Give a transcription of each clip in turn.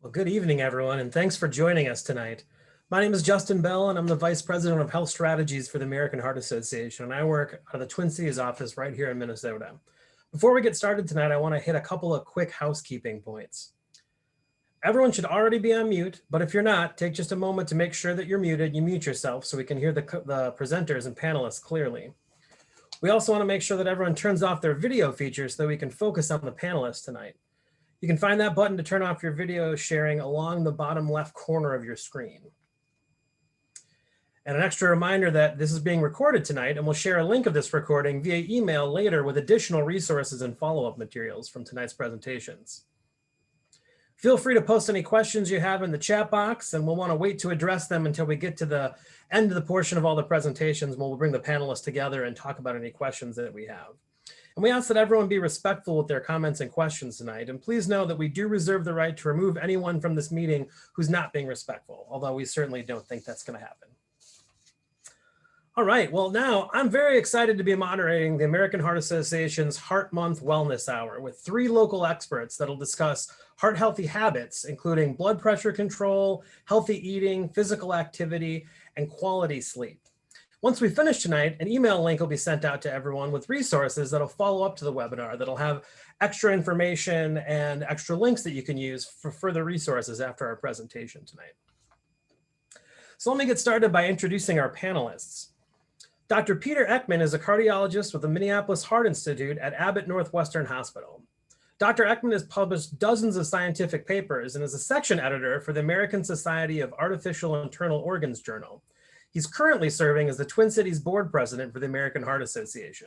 Well, good evening, everyone, and thanks for joining us tonight. My name is Justin Bell, and I'm the Vice President of Health Strategies for the American Heart Association, and I work out of the Twin Cities office right here in Minnesota. Before we get started tonight, I want to hit a couple of quick housekeeping points. Everyone should already be on mute, but if you're not, take just a moment to make sure that you're muted. You mute yourself so we can hear the presenters and panelists clearly. We also want to make sure that everyone turns off their video features so that we can focus on the panelists tonight. You can find that button to turn off your video sharing along the bottom left corner of your screen. And an extra reminder that this is being recorded tonight, and we'll share a link of this recording via email later with additional resources and follow-up materials from tonight's presentations. Feel free to post any questions you have in the chat box, and we'll want to wait to address them until we get to the end of the portion of all the presentations, when we'll bring the panelists together and talk about any questions that we have. And we ask that everyone be respectful with their comments and questions tonight. And please know that we do reserve the right to remove anyone from this meeting who's not being respectful, although we certainly don't think that's going to happen. All right, well, now I'm very excited to be moderating the American Heart Association's Heart Month Wellness Hour with 3 local experts that'll discuss heart healthy habits, including blood pressure control, healthy eating, physical activity, and quality sleep. Once we finish tonight, an email link will be sent out to everyone with resources that'll follow up to the webinar, that'll have extra information and extra links that you can use for further resources after our presentation tonight. So let me get started by introducing our panelists. Dr. Peter Ekman is a cardiologist with the Minneapolis Heart Institute at Abbott Northwestern Hospital. Dr. Ekman has published dozens of scientific papers and is a section editor for the American Society of Artificial Internal Organs Journal. He's currently serving as the Twin Cities board president for the American Heart Association.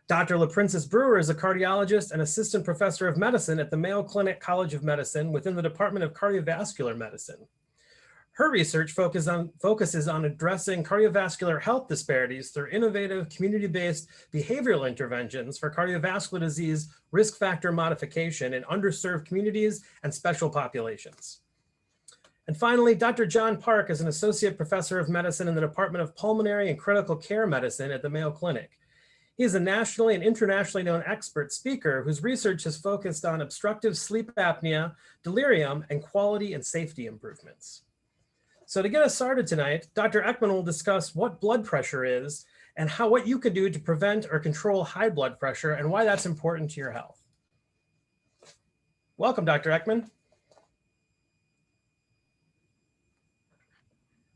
Dr. LaPrincess Brewer is a cardiologist and assistant professor of medicine at the Mayo Clinic College of Medicine within the Department of Cardiovascular Medicine. Her research focuses on addressing cardiovascular health disparities through innovative community-based behavioral interventions for cardiovascular disease risk factor modification in underserved communities and special populations. And finally, Dr. John Park is an associate professor of medicine in the Department of Pulmonary and Critical Care Medicine at the Mayo Clinic. He is a nationally and internationally known expert speaker whose research has focused on obstructive sleep apnea, delirium, and quality and safety improvements. So to get us started tonight, Dr. Ekman will discuss what blood pressure is and what you could do to prevent or control high blood pressure and why that's important to your health. Welcome, Dr. Ekman.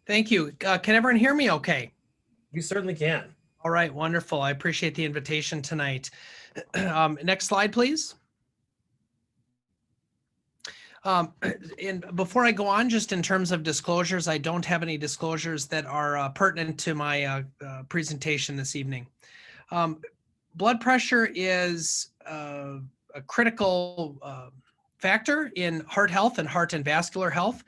Thank you. Can everyone hear me okay? You certainly can. All right, wonderful. I appreciate the invitation tonight. Next slide, please. And before I go on, just in terms of disclosures, I don't have any disclosures that are pertinent to my presentation this evening. Blood pressure is a critical factor in heart health and heart and vascular health.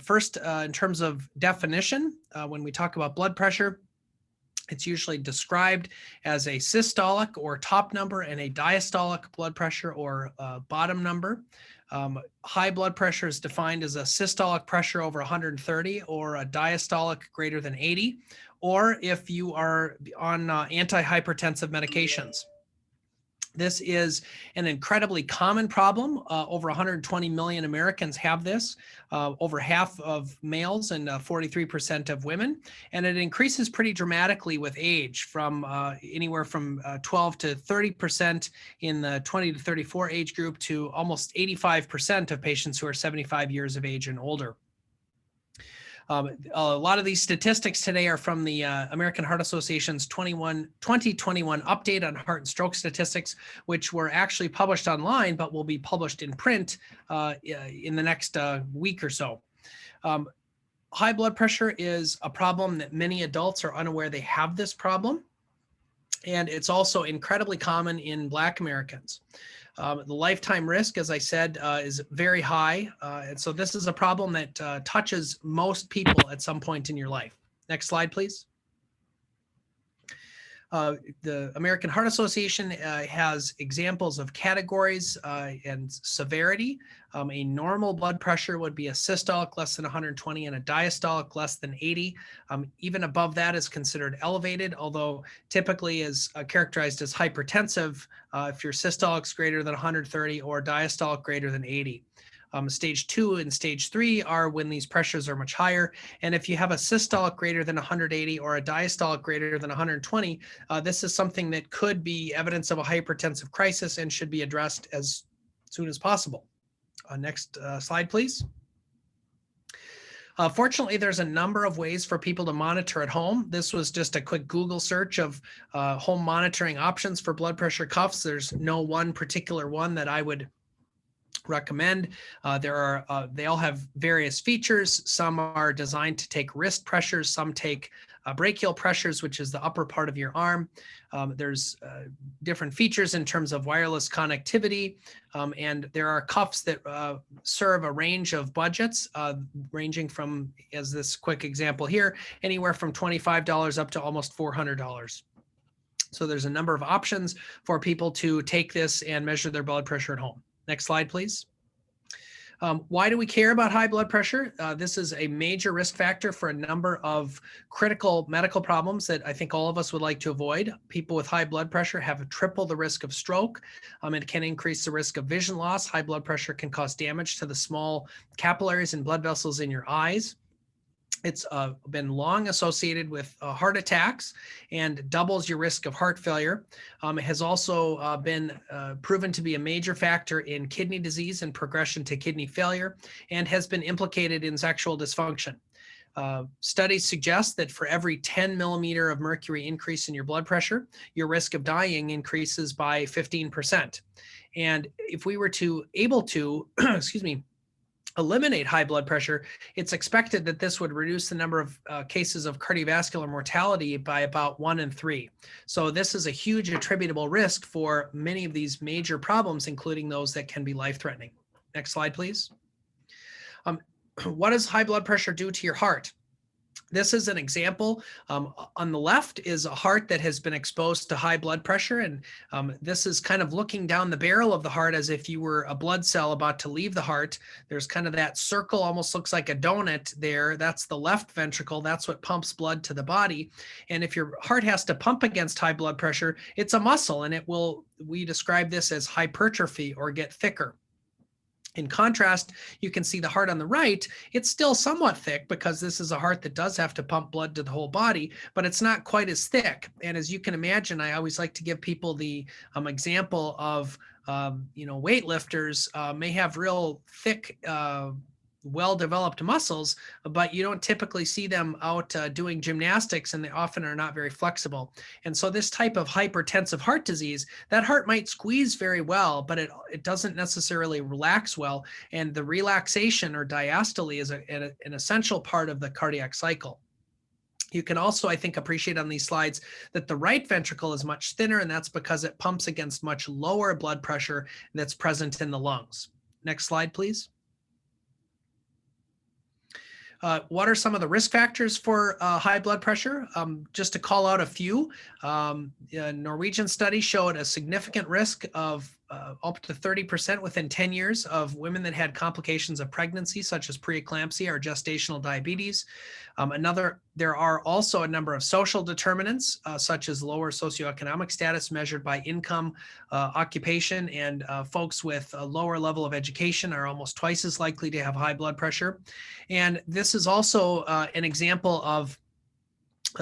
First, in terms of definition, when we talk about blood pressure, it's usually described as a systolic or top number and a diastolic blood pressure or bottom number. High blood pressure is defined as a systolic pressure over 130 or a diastolic greater than 80, or if you are on antihypertensive medications. This is an incredibly common problem. Over 120 million Americans have this, over half of males and 43% of women. And it increases pretty dramatically with age, from anywhere from 12 to 30% in the 20 to 34 age group to almost 85% of patients who are 75 years of age and older. A lot of these statistics today are from the American Heart Association's 2021 update on heart and stroke statistics, which were actually published online, but will be published in print in the next week or so. High blood pressure is a problem that many adults are unaware they have this problem. And it's also incredibly common in Black Americans. The lifetime risk, as I said, is very high. And so this is a problem that touches most people at some point in your life. Next slide, please. The American Heart Association has examples of categories and severity. A normal blood pressure would be a systolic less than 120 and a diastolic less than 80. Even above that is considered elevated, although typically is characterized as hypertensive if your systolic is greater than 130 or diastolic greater than 80. Stage 2 and stage 3 are when these pressures are much higher. And if you have a systolic greater than 180 or a diastolic greater than 120, this is something that could be evidence of a hypertensive crisis and should be addressed as soon as possible. Next slide, please. Fortunately, there's a number of ways for people to monitor at home. This was just a quick Google search of home monitoring options for blood pressure cuffs. There's no one particular one that I would recommend. They all have various features. Some are designed to take wrist pressures. Some take brachial pressures, which is the upper part of your arm. There's different features in terms of wireless connectivity. And there are cuffs that serve a range of budgets, ranging from, as this quick example here, anywhere from $25 up to almost $400. So there's a number of options for people to take this and measure their blood pressure at home. Next slide, please. Why do we care about high blood pressure? This is a major risk factor for a number of critical medical problems that I think all of us would like to avoid. People with high blood pressure have triple the risk of stroke. It can increase the risk of vision loss. High blood pressure can cause damage to the small capillaries and blood vessels in your eyes. It's been long associated with heart attacks and doubles your risk of heart failure. It has also been proven to be a major factor in kidney disease and progression to kidney failure, and has been implicated in sexual dysfunction. Studies suggest that for every 10 millimeter of mercury increase in your blood pressure, your risk of dying increases by 15%. And if we were able to, excuse me, eliminate high blood pressure, it's expected that this would reduce the number of cases of cardiovascular mortality by about 1 in 3. So this is a huge attributable risk for many of these major problems, including those that can be life-threatening. Next slide, please. What does high blood pressure do to your heart? This is an example. On the left is a heart that has been exposed to high blood pressure. And this is kind of looking down the barrel of the heart as if you were a blood cell about to leave the heart. There's kind of that circle, almost looks like a donut there. That's the left ventricle. That's what pumps blood to the body. And if your heart has to pump against high blood pressure, it's a muscle, and we describe this as hypertrophy or get thicker. In contrast, you can see the heart on the right, it's still somewhat thick because this is a heart that does have to pump blood to the whole body, but it's not quite as thick. And as you can imagine, I always like to give people the example of, weightlifters may have real thick, well-developed muscles, but you don't typically see them out doing gymnastics, and they often are not very flexible. And so this type of hypertensive heart disease, that heart might squeeze very well, but it doesn't necessarily relax well. And the relaxation or diastole is an essential part of the cardiac cycle. You can also, I think, appreciate on these slides that the right ventricle is much thinner, and that's because it pumps against much lower blood pressure that's present in the lungs. Next slide, please. What are some of the risk factors for high blood pressure? Just to call out a few, a Norwegian study showed a significant risk of up to 30% within 10 years of women that had complications of pregnancy, such as preeclampsia or gestational diabetes. There are also a number of social determinants, such as lower socioeconomic status measured by income, occupation, and folks with a lower level of education are almost twice as likely to have high blood pressure. And this is also an example of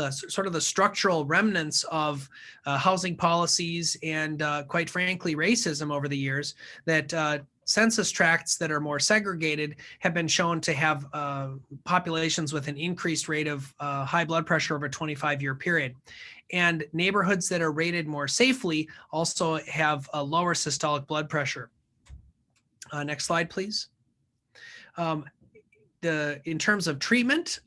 sort of the structural remnants of housing policies and, quite frankly, racism over the years, that census tracts that are more segregated have been shown to have populations with an increased rate of high blood pressure over a 25-year period. And neighborhoods that are rated more safely also have a lower systolic blood pressure. Next slide, please. In terms of treatment,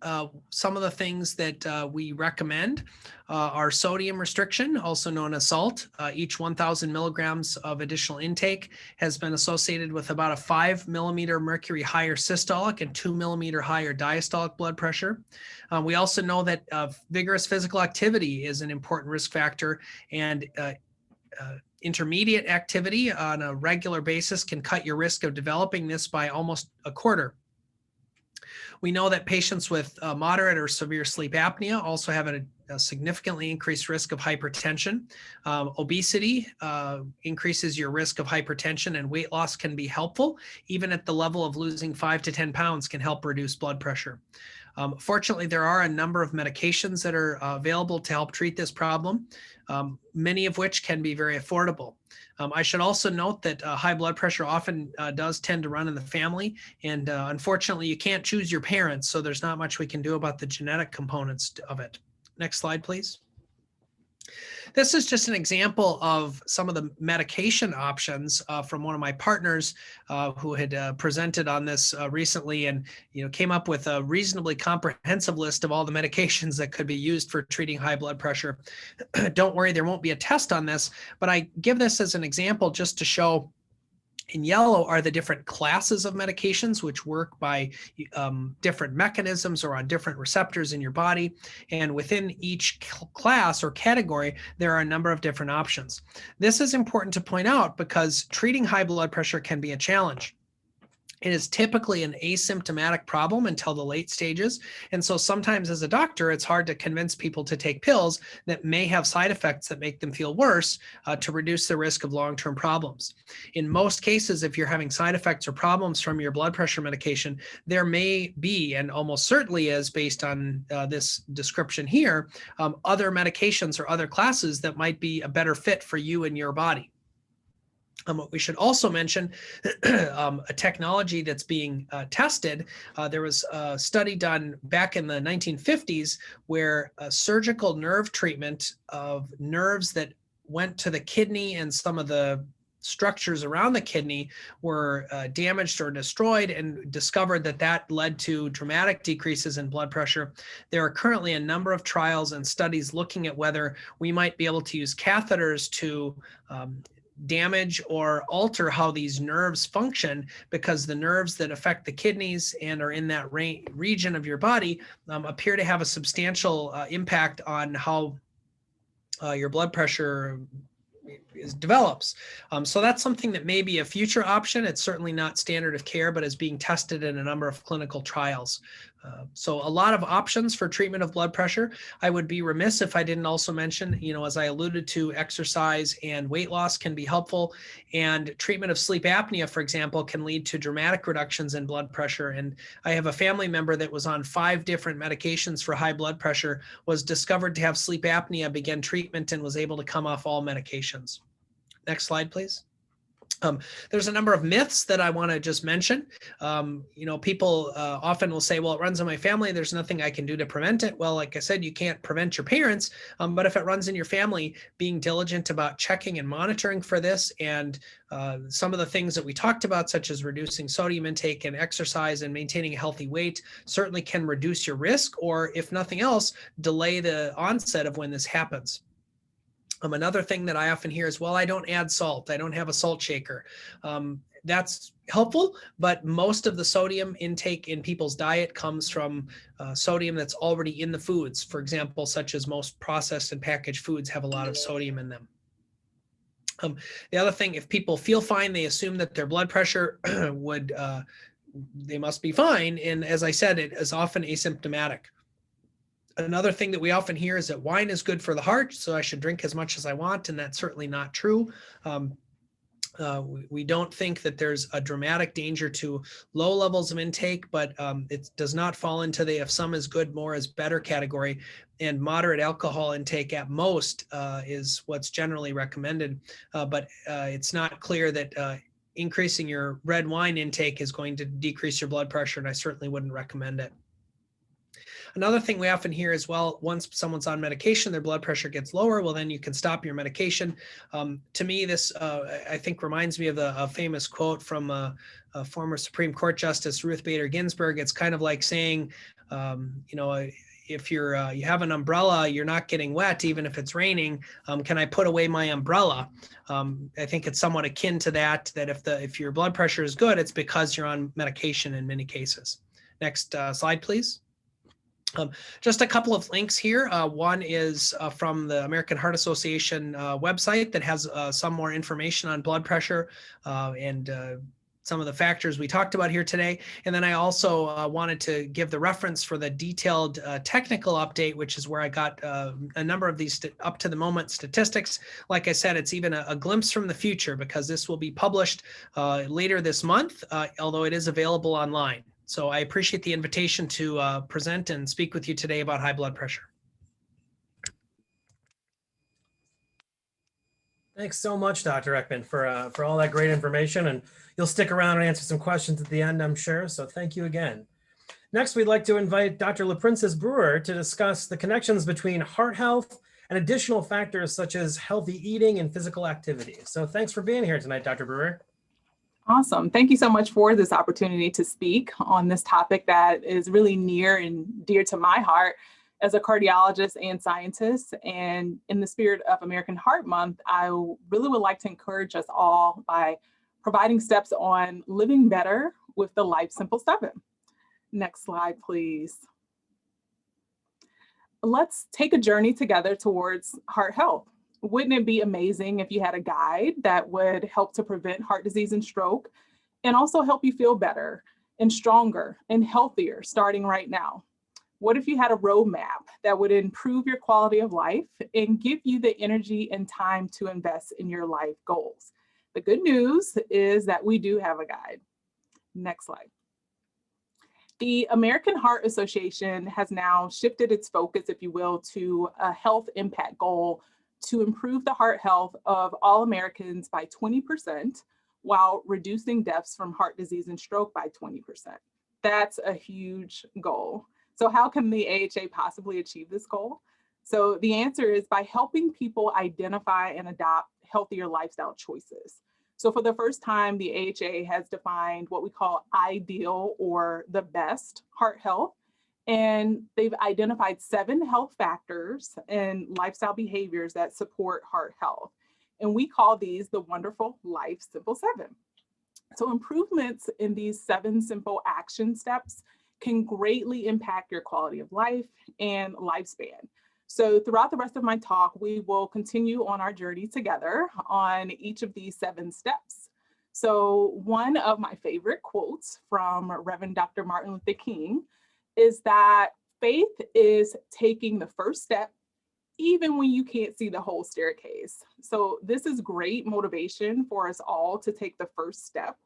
some of the things that we recommend are sodium restriction, also known as SALT. Each 1,000 milligrams of additional intake has been associated with about a 5 millimeter mercury higher systolic and 2 millimeter higher diastolic blood pressure. We also know that vigorous physical activity is an important risk factor, and intermediate activity on a regular basis can cut your risk of developing this by almost a quarter. We know that patients with moderate or severe sleep apnea also have a significantly increased risk of hypertension. Obesity increases your risk of hypertension, and weight loss can be helpful. Even at the level of losing 5 to 10 pounds can help reduce blood pressure. Fortunately, there are a number of medications that are available to help treat this problem, many of which can be very affordable. I should also note that high blood pressure often does tend to run in the family, and unfortunately, you can't choose your parents, so there's not much we can do about the genetic components of it. Next slide, please. This is just an example of some of the medication options from one of my partners who had presented on this recently, and came up with a reasonably comprehensive list of all the medications that could be used for treating high blood pressure. Don't worry, there won't be a test on this, but I give this as an example just to show. In yellow are the different classes of medications which work by different mechanisms or on different receptors in your body. And within each class or category, there are a number of different options. This is important to point out because treating high blood pressure can be a challenge. It is typically an asymptomatic problem until the late stages. And so sometimes as a doctor, it's hard to convince people to take pills that may have side effects that make them feel worse to reduce the risk of long-term problems. In most cases, if you're having side effects or problems from your blood pressure medication, there may be, and almost certainly is based on this description here, other medications or other classes that might be a better fit for you and your body. We should also mention a technology that's being tested. There was a study done back in the 1950s where a surgical nerve treatment of nerves that went to the kidney and some of the structures around the kidney were damaged or destroyed, and discovered that that led to dramatic decreases in blood pressure. There are currently a number of trials and studies looking at whether we might be able to use catheters to damage or alter how these nerves function, because the nerves that affect the kidneys and are in that region of your body appear to have a substantial impact on how your blood pressure develops. So that's something that may be a future option. It's certainly not standard of care, but is being tested in a number of clinical trials. So a lot of options for treatment of blood pressure. I would be remiss if I didn't also mention, as I alluded to, exercise and weight loss can be helpful. And treatment of sleep apnea, for example, can lead to dramatic reductions in blood pressure. And I have a family member that was on 5 different medications for high blood pressure, was discovered to have sleep apnea, began treatment, and was able to come off all medications. Next slide, please. There's a number of myths that I want to just mention. People often will say, well, it runs in my family, there's nothing I can do to prevent it. Well, like I said, you can't prevent your parents, but if it runs in your family, being diligent about checking and monitoring for this, and some of the things that we talked about, such as reducing sodium intake and exercise and maintaining a healthy weight, certainly can reduce your risk, or if nothing else, delay the onset of when this happens. Another thing that I often hear is, well, I don't add salt. I don't have a salt shaker. That's helpful, but most of the sodium intake in people's diet comes from sodium that's already in the foods. For example, such as most processed and packaged foods have a lot of sodium in them. The other thing, if people feel fine, they assume that their blood pressure they must be fine. And as I said, it is often asymptomatic. Another thing that we often hear is that wine is good for the heart, so I should drink as much as I want, and that's certainly not true. We don't think that there's a dramatic danger to low levels of intake, but it does not fall into the if some is good, more is better category, and moderate alcohol intake at most is what's generally recommended, but it's not clear that increasing your red wine intake is going to decrease your blood pressure, and I certainly wouldn't recommend it. Another thing we often hear is, well, once someone's on medication, their blood pressure gets lower, well, then you can stop your medication. To me, this, I think, reminds me of a famous quote from a former Supreme Court Justice Ruth Bader Ginsburg. It's kind of like saying, if you have an umbrella, you're not getting wet, even if it's raining. Can I put away my umbrella? I think it's somewhat akin to that if your blood pressure is good, it's because you're on medication in many cases. Next slide, please. Just a couple of links here. One is from the American Heart Association website that has some more information on blood pressure and some of the factors we talked about here today. And then I also wanted to give the reference for the detailed technical update, which is where I got a number of these up to the moment statistics. Like I said, it's even a glimpse from the future because this will be published later this month, although it is available online. So I appreciate the invitation to present and speak with you today about high blood pressure. Thanks so much, Dr. Ekman, for all that great information. And you'll stick around and answer some questions at the end, I'm sure. So thank you again. Next, we'd like to invite Dr. LaPrincess Brewer to discuss the connections between heart health and additional factors such as healthy eating and physical activity. So thanks for being here tonight, Dr. Brewer. Awesome. Thank you so much for this opportunity to speak on this topic that is really near and dear to my heart as a cardiologist and scientist. And in the spirit of American Heart Month, I really would like to encourage us all by providing steps on living better with the Life Simple 7. Next slide, please. Let's take a journey together towards heart health. Wouldn't it be amazing if you had a guide that would help to prevent heart disease and stroke and also help you feel better and stronger and healthier starting right now? What if you had a roadmap that would improve your quality of life and give you the energy and time to invest in your life goals? The good news is that we do have a guide. Next slide. The American Heart Association has now shifted its focus, if you will, to a health impact goal to improve the heart health of all Americans by 20% while reducing deaths from heart disease and stroke by 20%. That's a huge goal. So how can the AHA possibly achieve this goal? So the answer is by helping people identify and adopt healthier lifestyle choices. So for the first time, the AHA has defined what we call ideal or the best heart health. And they've identified 7 health factors and lifestyle behaviors that support heart health. And we call these the wonderful Life Simple 7. So improvements in these 7 simple action steps can greatly impact your quality of life and lifespan. So throughout the rest of my talk, we will continue on our journey together on each of these 7 steps. So one of my favorite quotes from Reverend Dr. Martin Luther King is that faith is taking the first step even when you can't see the whole staircase. So this is great motivation for us all to take the first step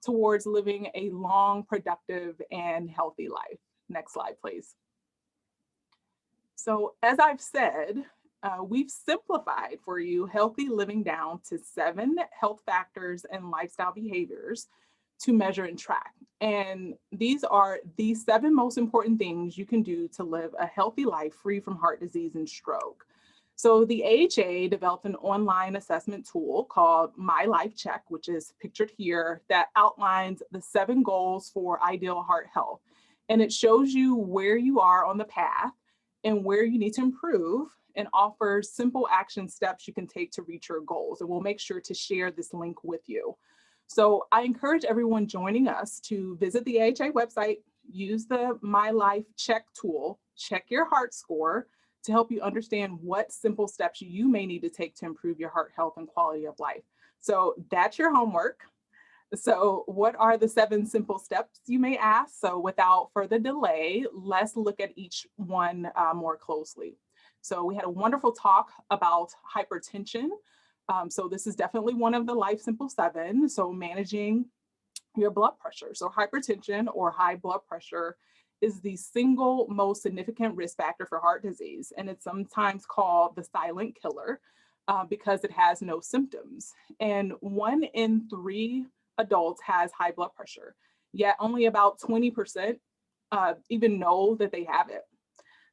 towards living a long, productive, and healthy life. Next slide, please. So as I've said, we've simplified for you healthy living down to 7 health factors and lifestyle behaviors to measure and track. And these are the 7 most important things you can do to live a healthy life free from heart disease and stroke. So the AHA developed an online assessment tool called My Life Check, which is pictured here, that outlines the 7 goals for ideal heart health. And it shows you where you are on the path and where you need to improve and offers simple action steps you can take to reach your goals. And we'll make sure to share this link with you. So I encourage everyone joining us to visit the AHA website, use the My Life Check tool, check your heart score to help you understand what simple steps you may need to take to improve your heart health and quality of life. So that's your homework. So what are the 7 simple steps, you may ask? So without further delay, let's look at each one more closely. So we had a wonderful talk about hypertension. So this is definitely one of the Life Simple 7. So managing your blood pressure. So hypertension or high blood pressure is the single most significant risk factor for heart disease. And it's sometimes called the silent killer because it has no symptoms. And 1 in 3 adults has high blood pressure, yet only about 20% even know that they have it.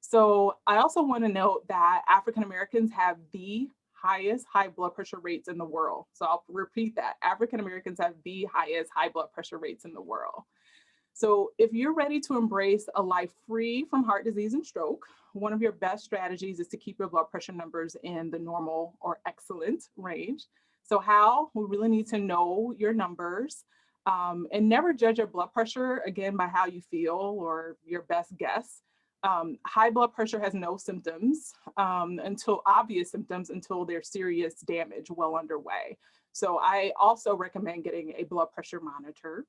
So I also want to note that African Americans have the highest high blood pressure rates in the world. So I'll repeat that. African Americans have the highest high blood pressure rates in the world. So if you're ready to embrace a life free from heart disease and stroke, one of your best strategies is to keep your blood pressure numbers in the normal or excellent range. So how? We really need to know your numbers and never judge your blood pressure, again, by how you feel or your best guess. High blood pressure has no symptoms until obvious symptoms until there's serious damage well underway. So I also recommend getting a blood pressure monitor.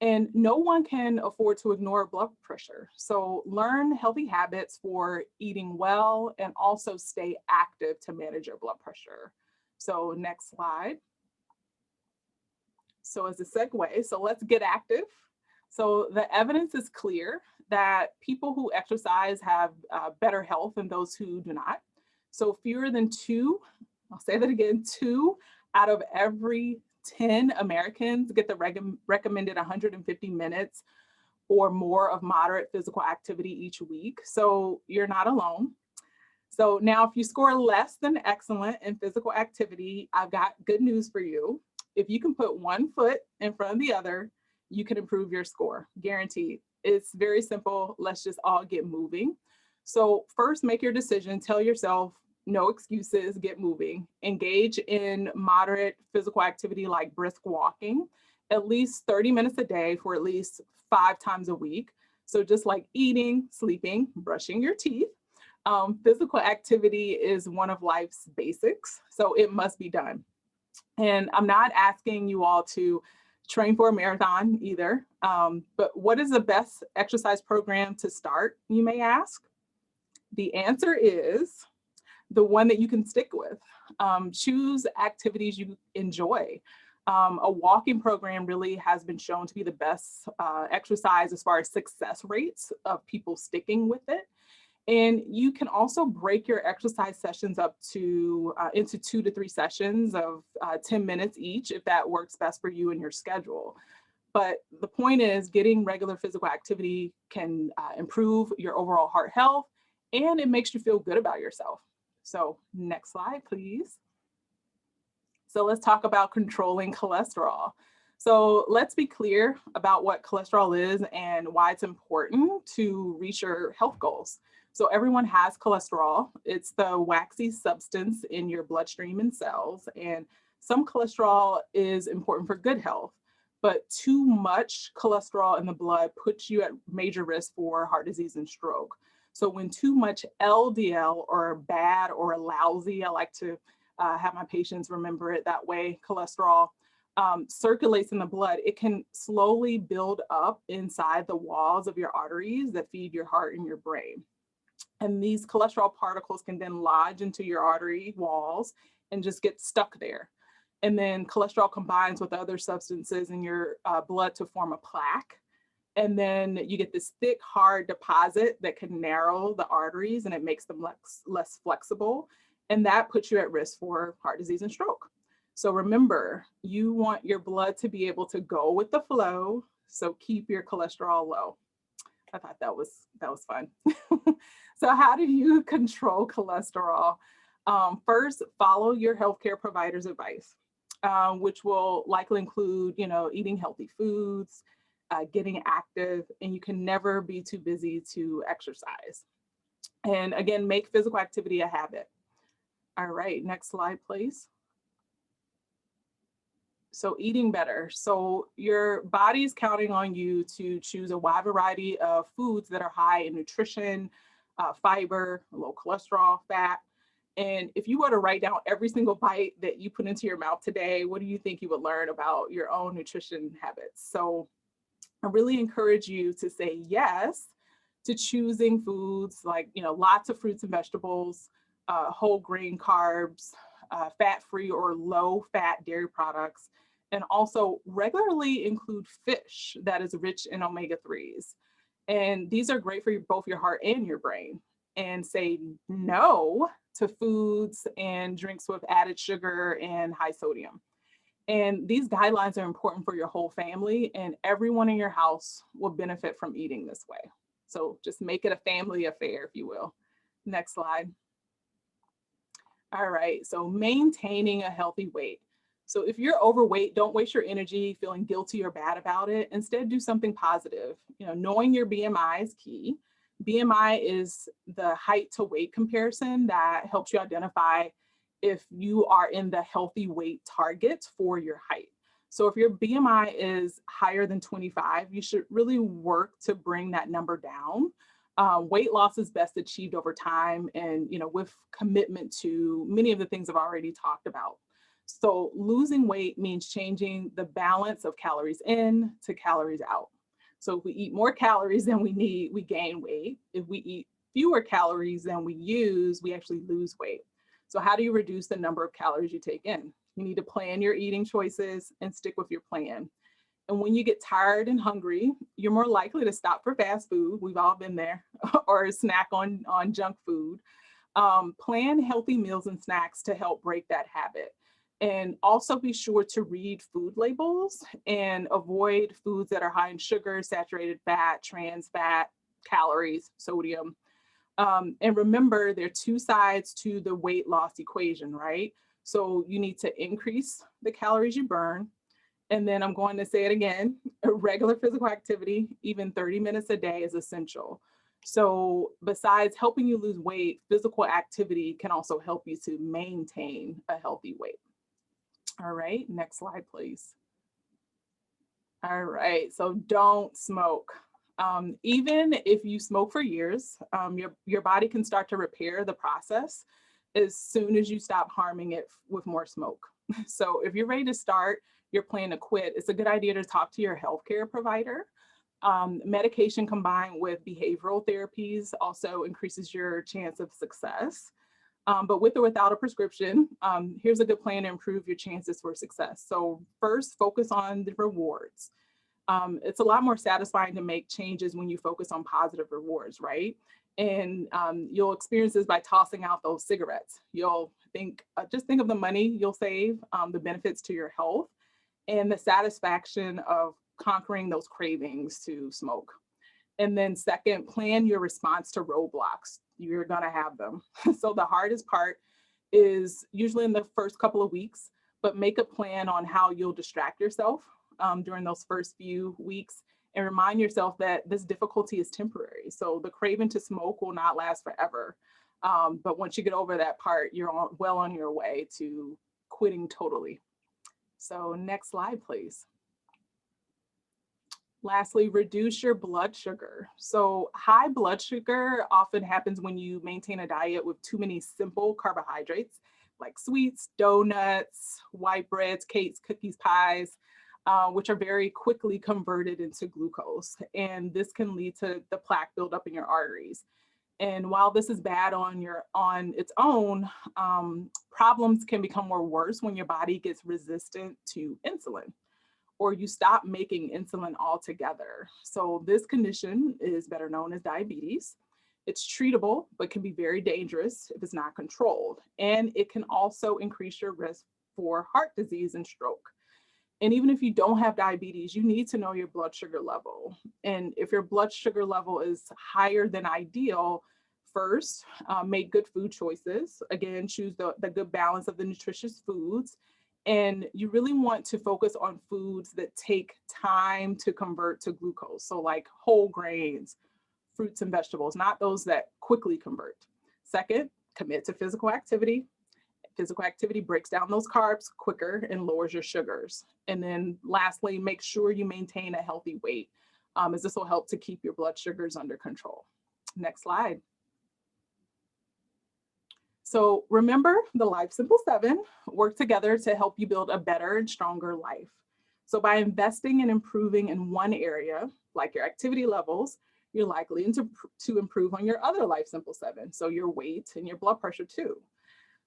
And no one can afford to ignore blood pressure. So learn healthy habits for eating well and also stay active to manage your blood pressure. So next slide. So as a segue, so let's get active. So the evidence is clear that people who exercise have better health than those who do not. So fewer than two, I'll say that again, 2 out of every 10 Americans get the recommended 150 minutes or more of moderate physical activity each week. So you're not alone. So now if you score less than excellent in physical activity, I've got good news for you. If you can put one foot in front of the other, you can improve your score, guaranteed. It's very simple. Let's just all get moving. So first, make your decision. Tell yourself, no excuses, get moving. Engage in moderate physical activity like brisk walking, at least 30 minutes a day for at least 5 times a week. So just like eating, sleeping, brushing your teeth, physical activity is one of life's basics, so it must be done. And I'm not asking you all to train for a marathon either, but what is the best exercise program to start, you may ask? The answer is the one that you can stick with. Choose activities you enjoy. A walking program really has been shown to be the best exercise as far as success rates of people sticking with it. And you can also break your exercise sessions up to into 2 to 3 sessions of 10 minutes each, if that works best for you and your schedule. But the point is, getting regular physical activity can improve your overall heart health, and it makes you feel good about yourself. So next slide, please. So let's talk about controlling cholesterol. So let's be clear about what cholesterol is and why it's important to reach your health goals. So everyone has cholesterol. It's the waxy substance in your bloodstream and cells. And some cholesterol is important for good health, but too much cholesterol in the blood puts you at major risk for heart disease and stroke. So when too much LDL, or bad or lousy, I like to have my patients remember it that way, cholesterol, circulates in the blood, it can slowly build up inside the walls of your arteries that feed your heart and your brain. And these cholesterol particles can then lodge into your artery walls and just get stuck there. And then cholesterol combines with other substances in your blood to form a plaque. And then you get this thick, hard deposit that can narrow the arteries and it makes them less flexible. And that puts you at risk for heart disease and stroke. So remember, you want your blood to be able to go with the flow. So keep your cholesterol low. I thought that was fun. So how do you control cholesterol? First, follow your healthcare provider's advice, which will likely include, eating healthy foods, getting active, and you can never be too busy to exercise. And again, make physical activity a habit. All right, next slide, please. So eating better. So your body is counting on you to choose a wide variety of foods that are high in nutrition, fiber, low cholesterol, fat. And if you were to write down every single bite that you put into your mouth today, what do you think you would learn about your own nutrition habits? So I really encourage you to say yes to choosing foods like, lots of fruits and vegetables, whole grain carbs, fat-free or low-fat dairy products, and also regularly include fish that is rich in omega-3s. And these are great for both your heart and your brain. And say no to foods and drinks with added sugar and high sodium. And these guidelines are important for your whole family, and everyone in your house will benefit from eating this way. So just make it a family affair, if you will. Next slide. All right, so maintaining a healthy weight. So if you're overweight, don't waste your energy feeling guilty or bad about it. Instead, do something positive. Knowing your BMI is key. BMI is the height to weight comparison that helps you identify if you are in the healthy weight target for your height. So if your BMI is higher than 25, you should really work to bring that number down. Weight loss is best achieved over time and, with commitment to many of the things I've already talked about. So losing weight means changing the balance of calories in to calories out. So if we eat more calories than we need, we gain weight. If we eat fewer calories than we use, we actually lose weight. So how do you reduce the number of calories you take in? You need to plan your eating choices and stick with your plan. And when you get tired and hungry, you're more likely to stop for fast food. We've all been there, or snack on junk food. Plan healthy meals and snacks to help break that habit. And also be sure to read food labels and avoid foods that are high in sugar, saturated fat, trans fat, calories, sodium. And remember, there are two sides to the weight loss equation, right? So you need to increase the calories you burn. And then I'm going to say it again, regular physical activity, even 30 minutes a day is essential. So besides helping you lose weight, physical activity can also help you to maintain a healthy weight. All right, next slide, please. All right, so don't smoke. Even if you smoke for years, your body can start to repair the process as soon as you stop harming it with more smoke. So if you're ready to start your plan to quit, it's a good idea to talk to your healthcare provider. Medication combined with behavioral therapies also increases your chance of success. But with or without a prescription, here's a good plan to improve your chances for success. So first, focus on the rewards. It's a lot more satisfying to make changes when you focus on positive rewards, right? And you'll experience this by tossing out those cigarettes. You'll just think of the money you'll save, the benefits to your health, and the satisfaction of conquering those cravings to smoke. And then second, plan your response to roadblocks. You're gonna have them. So the hardest part is usually in the first couple of weeks, but make a plan on how you'll distract yourself during those first few weeks, and remind yourself that this difficulty is temporary. So the craving to smoke will not last forever. But once you get over that part, you're well on your way to quitting totally. So next slide, please. Lastly, reduce your blood sugar. So high blood sugar often happens when you maintain a diet with too many simple carbohydrates like sweets, donuts, white breads, cakes, cookies, pies, which are very quickly converted into glucose. And this can lead to the plaque buildup in your arteries. And while this is bad on its own, problems can become worse when your body gets resistant to insulin, or you stop making insulin altogether. So this condition is better known as diabetes. It's treatable, but can be very dangerous if it's not controlled. And it can also increase your risk for heart disease and stroke. And even if you don't have diabetes, you need to know your blood sugar level. And if your blood sugar level is higher than ideal, first, make good food choices. Again, choose the good balance of the nutritious foods. And you really want to focus on foods that take time to convert to glucose. So like whole grains, fruits and vegetables, not those that quickly convert. Second, commit to physical activity. Physical activity breaks down those carbs quicker and lowers your sugars. And then lastly, make sure you maintain a healthy weight, as this will help to keep your blood sugars under control. Next slide. So remember, the Life Simple 7 work together to help you build a better and stronger life. So by investing and improving in one area, like your activity levels, you're likely to improve on your other Life Simple 7, so your weight and your blood pressure too.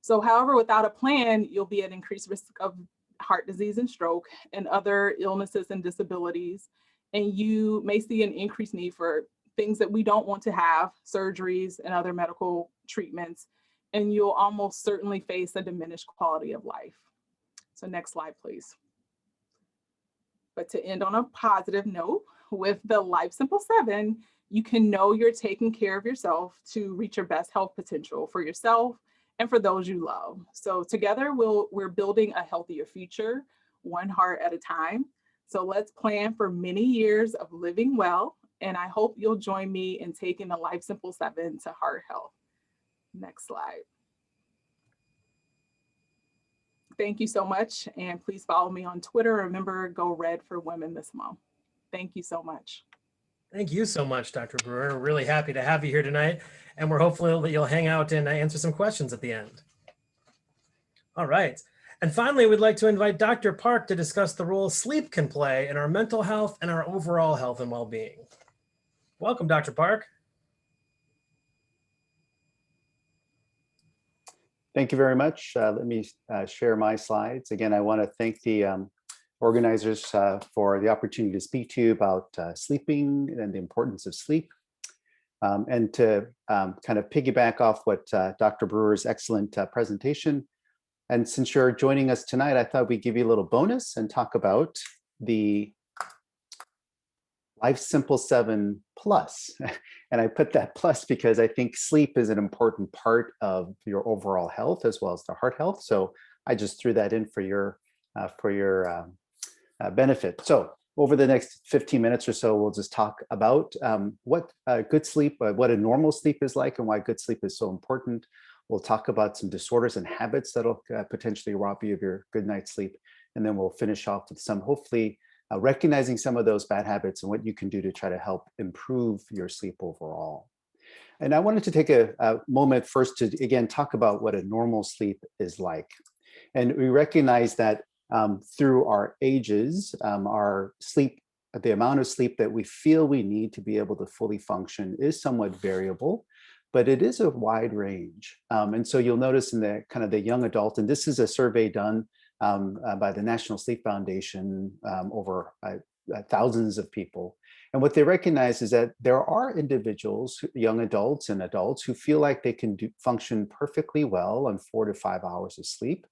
So however, without a plan, you'll be at increased risk of heart disease and stroke and other illnesses and disabilities. And you may see an increased need for things that we don't want to have, surgeries and other medical treatments. And you'll almost certainly face a diminished quality of life. So next slide, please. But to end on a positive note, with the Life Simple 7, you can know you're taking care of yourself to reach your best health potential for yourself and for those you love. So together, we're building a healthier future, one heart at a time. So let's plan for many years of living well. And I hope you'll join me in taking the Life Simple 7 to heart health. Next slide. Thank you so much. And please follow me on Twitter. Remember, go red for women this month. Thank you so much. Thank you so much, Dr. Brewer. We're really happy to have you here tonight. And we're hopeful that you'll hang out and answer some questions at the end. All right. And finally, we'd like to invite Dr. Park to discuss the role sleep can play in our mental health and our overall health and well-being. Welcome, Dr. Park. Thank you very much. Let me share my slides. Again, I want to thank the organizers for the opportunity to speak to you about sleeping and the importance of sleep. And to kind of piggyback off what Dr. Brewer's excellent presentation. And since you're joining us tonight, I thought we'd give you a little bonus and talk about the Life Simple 7 Plus. And I put that plus because I think sleep is an important part of your overall health as well as the heart health. So I just threw that in for your benefit. So over the next 15 minutes or so, we'll just talk about what good sleep, what a normal sleep is like and why good sleep is so important. We'll talk about some disorders and habits that'll potentially rob you of your good night's sleep. And then we'll finish off with some, hopefully, recognizing some of those bad habits and what you can do to try to help improve your sleep overall. And I wanted to take a moment first to, again, talk about what a normal sleep is like. And we recognize that through our ages, our sleep, the amount of sleep that we feel we need to be able to fully function is somewhat variable, but it is a wide range. And so you'll notice in the kind of the young adult, and this is a survey done by the National Sleep Foundation over thousands of people. And what they recognize is that there are individuals, young adults and adults, who feel like they can function perfectly well on 4 to 5 hours of sleep.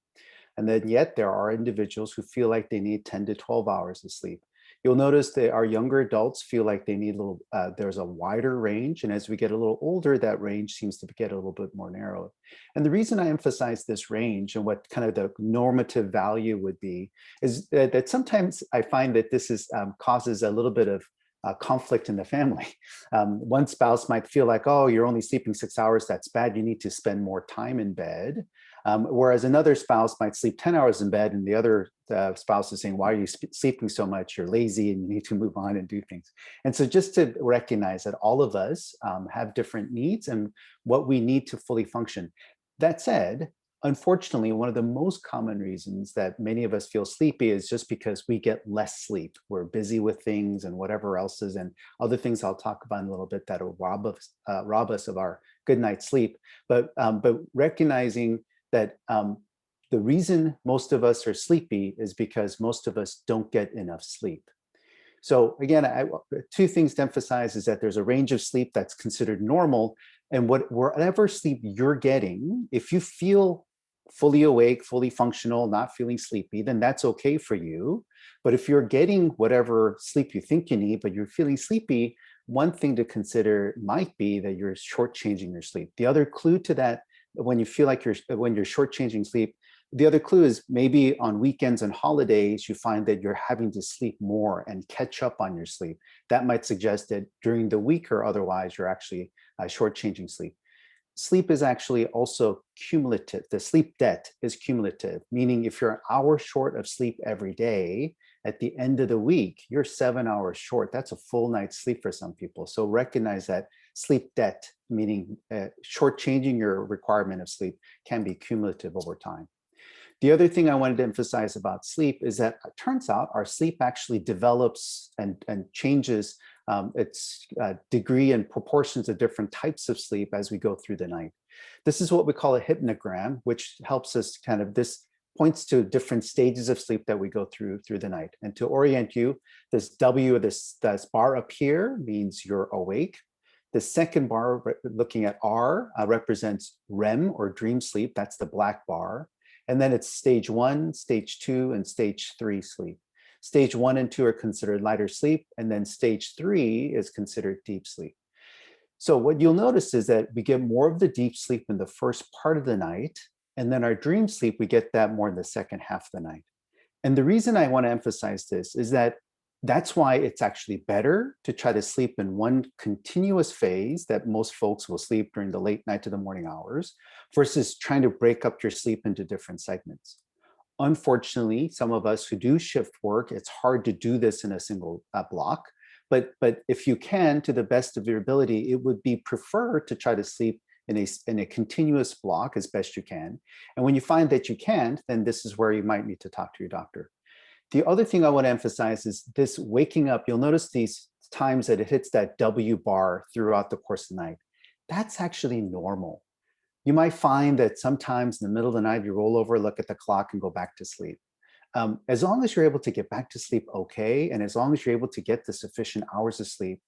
And then yet there are individuals who feel like they need 10 to 12 hours of sleep. You'll notice that our younger adults feel like they need a little, there's a wider range. And as we get a little older, that range seems to get a little bit more narrow. And the reason I emphasize this range and what kind of the normative value would be is that sometimes I find that this is causes a little bit of conflict in the family. One spouse might feel like, oh, you're only sleeping 6 hours, that's bad, you need to spend more time in bed. Whereas another spouse might sleep 10 hours in bed and the other spouse is saying, why are you sleeping so much? You're lazy and you need to move on and do things. And so just to recognize that all of us have different needs and what we need to fully function. That said, unfortunately, one of the most common reasons that many of us feel sleepy is just because we get less sleep. We're busy with things and whatever else is, and other things I'll talk about in a little bit that'll rob us of our good night's sleep. But recognizing that the reason most of us are sleepy is because most of us don't get enough sleep. So again, two things to emphasize is that there's a range of sleep that's considered normal, and whatever sleep you're getting, if you feel fully awake, fully functional, not feeling sleepy, then that's okay for you. But if you're getting whatever sleep you think you need, but you're feeling sleepy, one thing to consider might be that you're shortchanging your sleep. The other clue to that, when you feel like when you're shortchanging sleep, the other clue is maybe on weekends and holidays, you find that you're having to sleep more and catch up on your sleep. That might suggest that during the week or otherwise, you're actually shortchanging sleep. Sleep is actually also cumulative. The sleep debt is cumulative, meaning if you're an hour short of sleep every day, at the end of the week, you're 7 hours short. That's a full night's sleep for some people. So recognize that sleep debt, meaning shortchanging your requirement of sleep, can be cumulative over time. The other thing I wanted to emphasize about sleep is that it turns out our sleep actually develops and changes its degree and proportions of different types of sleep as we go through the night. This is what we call a hypnogram, which helps us kind of, this points to different stages of sleep that we go through the night. And to orient you, this W, this bar up here means you're awake. The second bar, looking at R, represents REM or dream sleep. That's the black bar. And then it's stage 1, stage 2, and stage 3 sleep. Stage 1 and 2 are considered lighter sleep, and then stage 3 is considered deep sleep. So what you'll notice is that we get more of the deep sleep in the first part of the night, and then our dream sleep, we get that more in the second half of the night. And the reason I want to emphasize this is that that's why it's actually better to try to sleep in one continuous phase that most folks will sleep during the late night to the morning hours versus trying to break up your sleep into different segments. Unfortunately, some of us who do shift work, it's hard to do this in a single block. But if you can, to the best of your ability, it would be preferred to try to sleep in a continuous block as best you can. And when you find that you can't, then this is where you might need to talk to your doctor. The other thing I want to emphasize is this waking up. You'll notice these times that it hits that W bar throughout the course of the night. That's actually normal. You might find that sometimes in the middle of the night, you roll over, look at the clock, and go back to sleep. As long as you're able to get back to sleep okay, and as long as you're able to get the sufficient hours of sleep,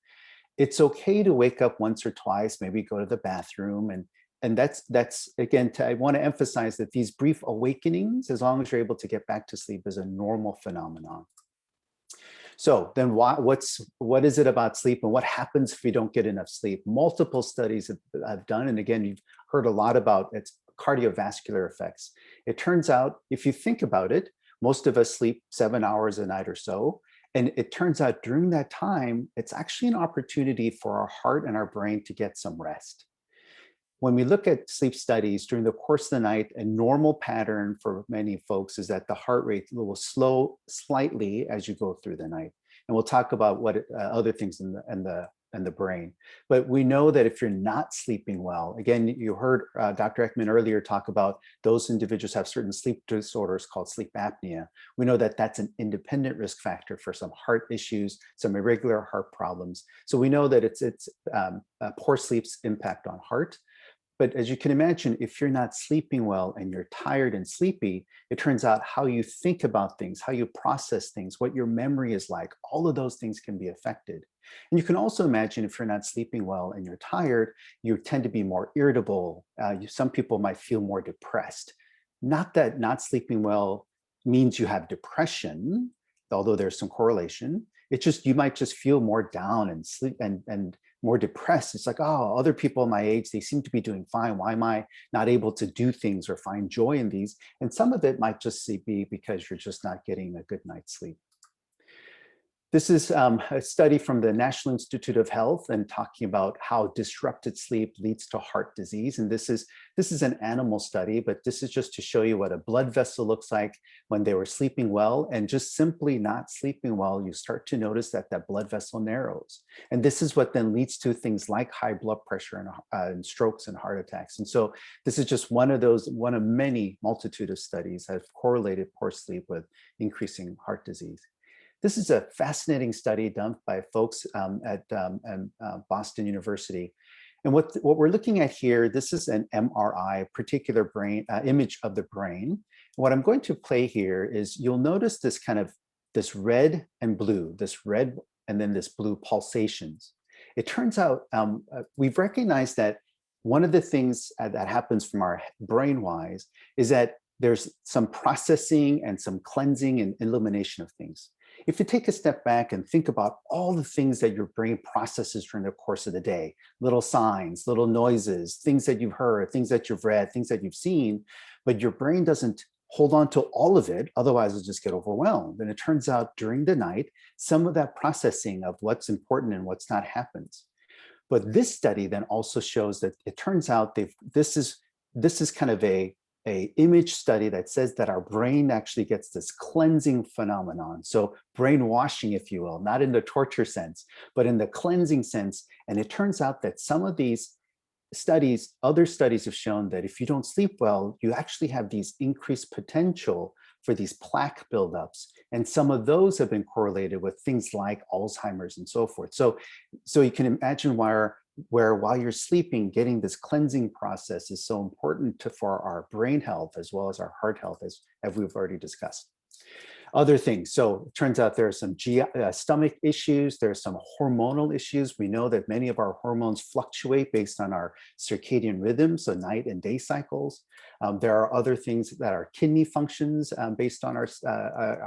it's okay to wake up once or twice, maybe go to the bathroom. And that's again, I want to emphasize that these brief awakenings, as long as you're able to get back to sleep, is a normal phenomenon. So then what is it about sleep, and what happens if you don't get enough sleep? Multiple studies have done, and again, you've heard a lot about its cardiovascular effects. It turns out, if you think about it, most of us sleep 7 hours a night or so. And it turns out during that time, it's actually an opportunity for our heart and our brain to get some rest. When we look at sleep studies during the course of the night, a normal pattern for many folks is that the heart rate will slow slightly as you go through the night. And we'll talk about what other things in the brain. But we know that if you're not sleeping well, again, you heard Dr. Ekman earlier talk about those individuals have certain sleep disorders called sleep apnea. We know that that's an independent risk factor for some heart issues, some irregular heart problems. So we know that it's poor sleep's impact on heart. But as you can imagine, if you're not sleeping well and you're tired and sleepy, it turns out how you think about things, how you process things, what your memory is like, all of those things can be affected. And you can also imagine if you're not sleeping well and you're tired, you tend to be more irritable. Some people might feel more depressed. Not that not sleeping well means you have depression, although there's some correlation. It's just, you might just feel more down and sleep and more depressed. It's like, oh, other people my age, they seem to be doing fine. Why am I not able to do things or find joy in these? And some of it might just be because you're just not getting a good night's sleep. This is a study from the National Institute of Health and talking about how disrupted sleep leads to heart disease. And this is an animal study, but this is just to show you what a blood vessel looks like when they were sleeping well. And just simply not sleeping well, you start to notice that that blood vessel narrows. And this is what then leads to things like high blood pressure and strokes and heart attacks. And so this is just one of many multitude of studies that have correlated poor sleep with increasing heart disease. This is a fascinating study done by folks at Boston University. And what we're looking at here, this is an MRI, particular brain image of the brain. What I'm going to play here is you'll notice this red and blue, this red and then this blue pulsations. It turns out we've recognized that one of the things that happens from our brain-wise is that there's some processing and some cleansing and illumination of things. If you take a step back and think about all the things that your brain processes during the course of the day, little signs, little noises, things that you've heard, things that you've read, things that you've seen, but your brain doesn't hold on to all of it, otherwise it'll just get overwhelmed. And it turns out during the night, some of that processing of what's important and what's not happens. But this study then also shows that it turns out this is kind of a image study that says that our brain actually gets this cleansing phenomenon. So brainwashing, if you will, not in the torture sense, but in the cleansing sense. And it turns out that some of these studies, other studies have shown that if you don't sleep well, you actually have these increased potential for these plaque buildups. And some of those have been correlated with things like Alzheimer's and so forth. So you can imagine where while you're sleeping, getting this cleansing process is so important for our brain health as well as our heart health, as we've already discussed. Other things, so it turns out there are some stomach issues, there are some hormonal issues. We know that many of our hormones fluctuate based on our circadian rhythm, so night and day cycles. There are other things that are kidney functions based on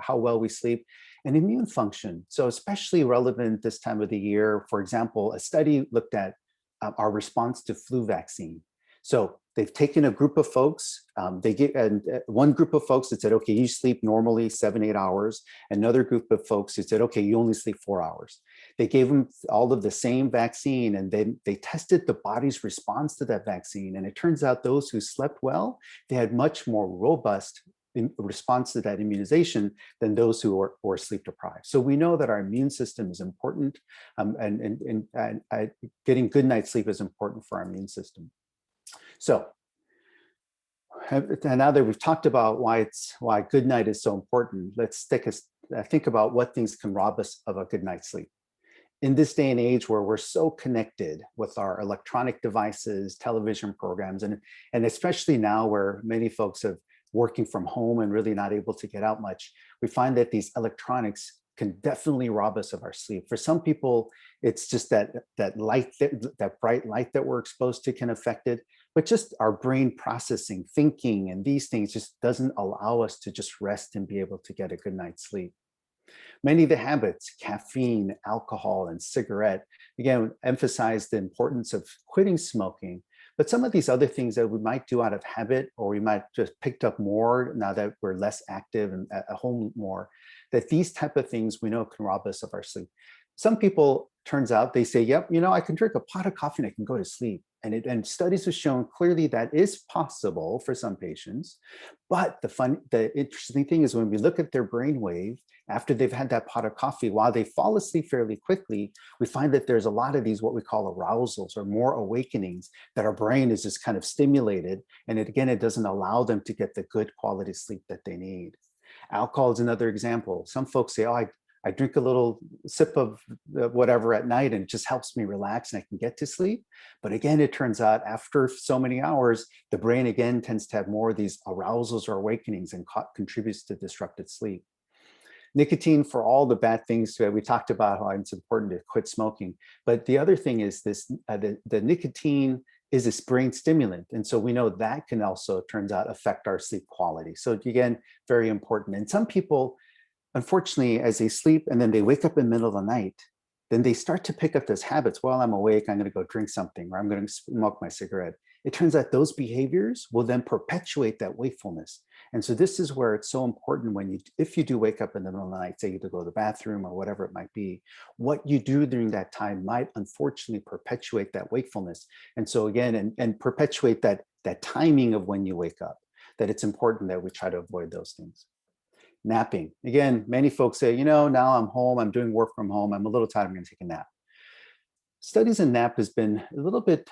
how well we sleep, and immune function. So especially relevant this time of the year. For example, a study looked at our response to flu vaccine. So they've taken a group of folks, one group of folks that said, okay, you sleep normally 7-8 hours. Another group of folks who said, okay, you only sleep 4 hours. They gave them all of the same vaccine, and then they tested the body's response to that vaccine. And it turns out those who slept well, they had much more robust response to that immunization than those who were sleep deprived. So we know that our immune system is important, and getting good night's sleep is important for our immune system. So and now that we've talked about why good night is so important, let's think about what things can rob us of a good night's sleep. In this day and age where we're so connected with our electronic devices, television programs, and especially now where many folks are working from home and really not able to get out much, we find that these electronics can definitely rob us of our sleep. For some people, it's just that light, that bright light that we're exposed to can affect it, but just our brain processing, thinking, and these things just doesn't allow us to just rest and be able to get a good night's sleep. Many of the habits, caffeine, alcohol, and cigarette, again, emphasize the importance of quitting smoking. But some of these other things that we might do out of habit, or we might just picked up more now that we're less active and at home more, that these type of things we know can rob us of our sleep. Some people, turns out, they say, yep, I can drink a pot of coffee and I can go to sleep. And studies have shown clearly that is possible for some patients. But the interesting thing is when we look at their brainwave after they've had that pot of coffee, while they fall asleep fairly quickly, we find that there's a lot of these what we call arousals or more awakenings that our brain is just kind of stimulated. And it doesn't allow them to get the good quality sleep that they need. Alcohol is another example. Some folks say, oh, I drink a little sip of whatever at night and it just helps me relax and I can get to sleep. But again, it turns out after so many hours, the brain again tends to have more of these arousals or awakenings and contributes to disrupted sleep. Nicotine, for all the bad things that we talked about, how it's important to quit smoking. But the other thing is this, the nicotine is this brain stimulant. And so we know that can also, turns out, affect our sleep quality. So again, very important. And some people, unfortunately, as they sleep and then they wake up in the middle of the night, then they start to pick up those habits. While I'm awake, I'm going to go drink something, or I'm going to smoke my cigarette. It turns out those behaviors will then perpetuate that wakefulness. And so this is where it's so important if you do wake up in the middle of the night, say you to go to the bathroom or whatever it might be, what you do during that time might unfortunately perpetuate that wakefulness. And so again, and perpetuate that timing of when you wake up, that it's important that we try to avoid those things. Napping. Again, many folks say, now I'm home, I'm doing work from home, I'm a little tired, I'm going to take a nap. Studies in nap has been a little bit